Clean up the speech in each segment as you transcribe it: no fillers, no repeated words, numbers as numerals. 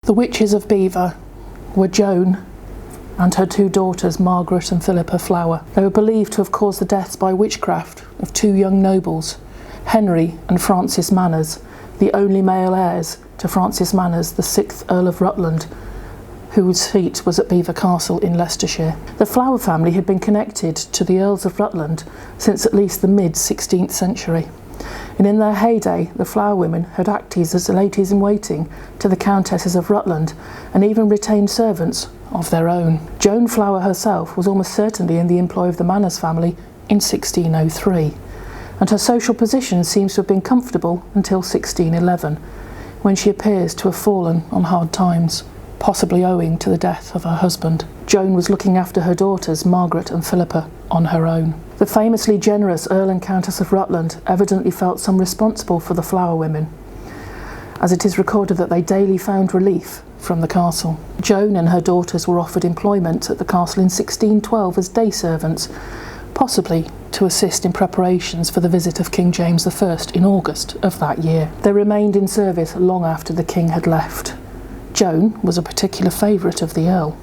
The Witches of Belvoir were Joan and her two daughters, Margaret and Philippa Flower. They were believed to have caused the deaths by witchcraft of two young nobles, Henry and Francis Manners, the only male heirs to Francis Manners, the 6th Earl of Rutland, whose seat was at Belvoir Castle in Leicestershire. The Flower family had been connected to the Earls of Rutland since at least the mid-16th century. And in their heyday, the Flower women had acted as ladies-in-waiting to the Countesses of Rutland and even retained servants of their own. Joan Flower herself was almost certainly in the employ of the Manners family in 1603, and her social position seems to have been comfortable until 1611, when she appears to have fallen on hard times, possibly owing to the death of her husband. Joan was looking after her daughters, Margaret and Philippa, on her own. The famously generous Earl and Countess of Rutland evidently felt some responsible for the Flower women, as it is recorded that they daily found relief from the castle. Joan and her daughters were offered employment at the castle in 1612 as day servants, possibly to assist in preparations for the visit of King James I in August of that year. They remained in service long after the king had left. Joan was a particular favourite of the Earl,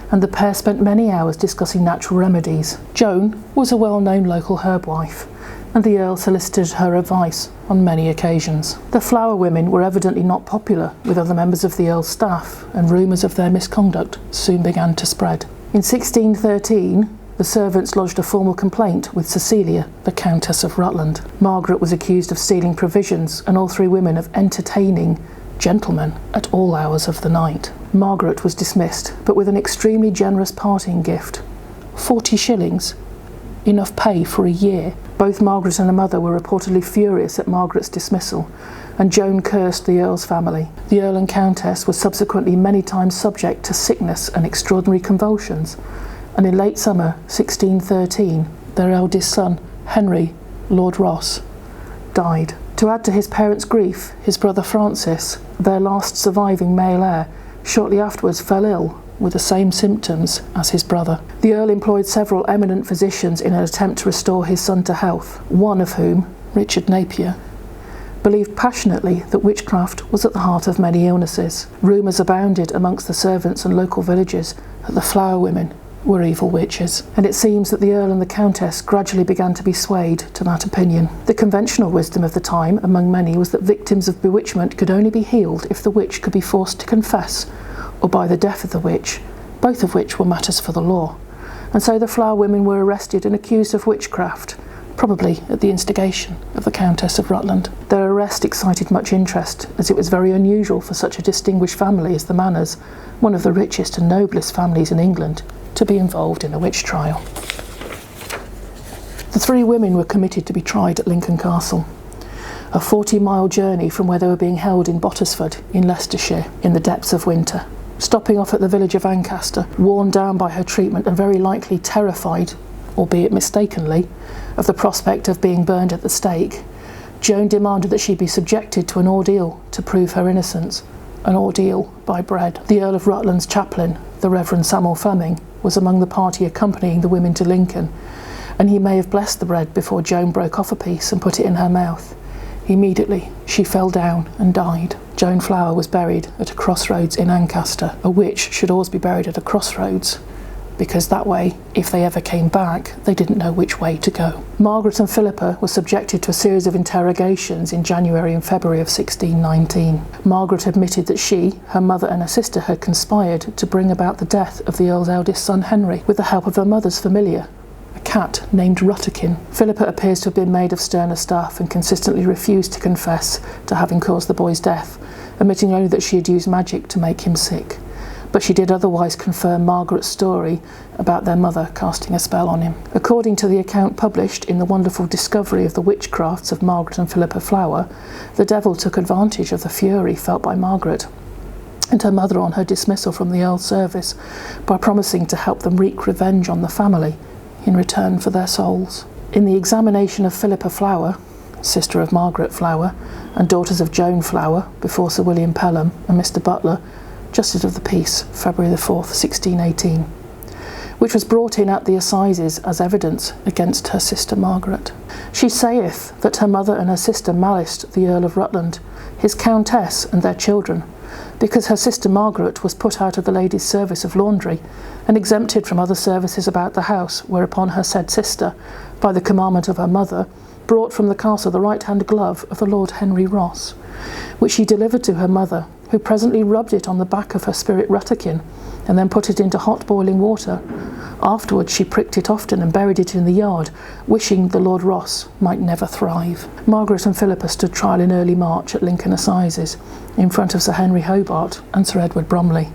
and the pair spent many hours discussing natural remedies. Joan was a well-known local herb wife, and the Earl solicited her advice on many occasions. The Flower women were evidently not popular with other members of the Earl's staff, and rumours of their misconduct soon began to spread. In 1613, the servants lodged a formal complaint with Cecilia, the Countess of Rutland. Margaret was accused of stealing provisions, and all three women of entertaining gentlemen at all hours of the night. Margaret was dismissed, but with an extremely generous parting gift, 40 shillings, enough pay for a year. Both Margaret and her mother were reportedly furious at Margaret's dismissal, and Joan cursed the Earl's family. The Earl and Countess were subsequently many times subject to sickness and extraordinary convulsions, and in late summer 1613, their eldest son, Henry, Lord Ross, died. To add to his parents' grief, his brother Francis, their last surviving male heir, shortly afterwards fell ill with the same symptoms as his brother. The Earl employed several eminent physicians in an attempt to restore his son to health, one of whom, Richard Napier, believed passionately that witchcraft was at the heart of many illnesses. Rumours abounded amongst the servants and local villagers that the Flower women were evil witches, and it seems that the Earl and the Countess gradually began to be swayed to that opinion. The conventional wisdom of the time among many was that victims of bewitchment could only be healed if the witch could be forced to confess, or by the death of the witch, both of which were matters for the law. And so the Flower women were arrested and accused of witchcraft, probably at the instigation of the Countess of Rutland. Their arrest excited much interest, as it was very unusual for such a distinguished family as the Manners, one of the richest and noblest families in England, to be involved in a witch trial. The three women were committed to be tried at Lincoln Castle, a 40-mile journey from where they were being held in Bottisford in Leicestershire in the depths of winter. Stopping off at the village of Ancaster, worn down by her treatment and very likely terrified, albeit mistakenly, of the prospect of being burned at the stake, Joan demanded that she be subjected to an ordeal to prove her innocence, an ordeal by bread. The Earl of Rutland's chaplain, the Reverend Samuel Fleming, was among the party accompanying the women to Lincoln, and he may have blessed the bread before Joan broke off a piece and put it in her mouth. Immediately, she fell down and died. Joan Flower was buried at a crossroads in Ancaster. A witch should always be buried at a crossroads, because that way, if they ever came back, they didn't know which way to go. Margaret and Philippa were subjected to a series of interrogations in January and February of 1619. Margaret admitted that she, her mother and her sister had conspired to bring about the death of the Earl's eldest son Henry with the help of her mother's familiar, a cat named Rutterkin. Philippa appears to have been made of sterner stuff and consistently refused to confess to having caused the boy's death, admitting only that she had used magic to make him sick. But she did otherwise confirm Margaret's story about their mother casting a spell on him. According to the account published in The Wonderful Discovery of the Witchcrafts of Margaret and Philippa Flower, the devil took advantage of the fury felt by Margaret and her mother on her dismissal from the Earl's service by promising to help them wreak revenge on the family in return for their souls. In the examination of Philippa Flower, sister of Margaret Flower, and daughters of Joan Flower, before Sir William Pelham and Mr. Butler, Justice of the Peace, February the 4th, 1618. which was brought in at the assizes as evidence against her sister Margaret. She saith that her mother and her sister maliced the Earl of Rutland, his countess and their children, because her sister Margaret was put out of the ladies' service of laundry and exempted from other services about the house, whereupon her said sister, by the commandment of her mother, brought from the castle the right-hand glove of the Lord Henry Ross, which she delivered to her mother, who presently rubbed it on the back of her spirit ratakin, and then put it into hot boiling water. Afterwards she pricked it often and buried it in the yard, wishing the Lord Ross might never thrive. Margaret and Philippa stood trial in early March at Lincoln Assizes, in front of Sir Henry Hobart and Sir Edward Bromley.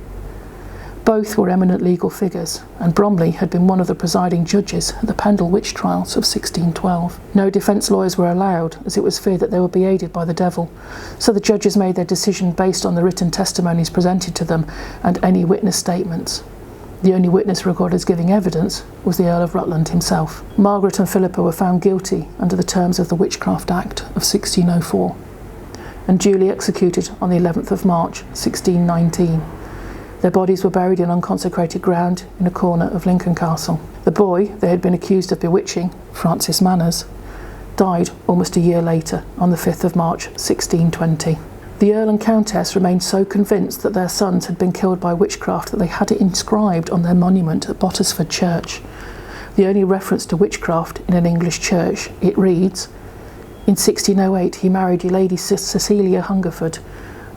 Both were eminent legal figures, and Bromley had been one of the presiding judges at the Pendle witch trials of 1612. No defence lawyers were allowed, as it was feared that they would be aided by the devil, so the judges made their decision based on the written testimonies presented to them and any witness statements. The only witness recorded as giving evidence was the Earl of Rutland himself. Margaret and Philippa were found guilty under the terms of the Witchcraft Act of 1604 and duly executed on the 11th of March 1619. Their bodies were buried in unconsecrated ground in a corner of Lincoln Castle. The boy they had been accused of bewitching, Francis Manners, died almost a year later, on the 5th of March 1620. The Earl and Countess remained so convinced that their sons had been killed by witchcraft that they had it inscribed on their monument at Bottisford Church. The only reference to witchcraft in an English church, it reads, "In 1608 he married Lady Cecilia Hungerford,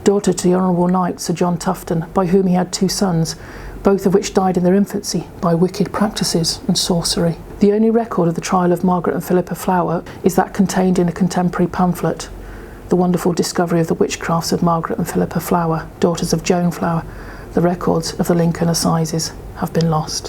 daughter to the Honourable Knight Sir John Tufton, by whom he had 2 sons, both of which died in their infancy by wicked practices and sorcery." The only record of the trial of Margaret and Philippa Flower is that contained in a contemporary pamphlet, The Wonderful Discovery of the Witchcrafts of Margaret and Philippa Flower, daughters of Joan Flower. The records of the Lincoln Assizes have been lost.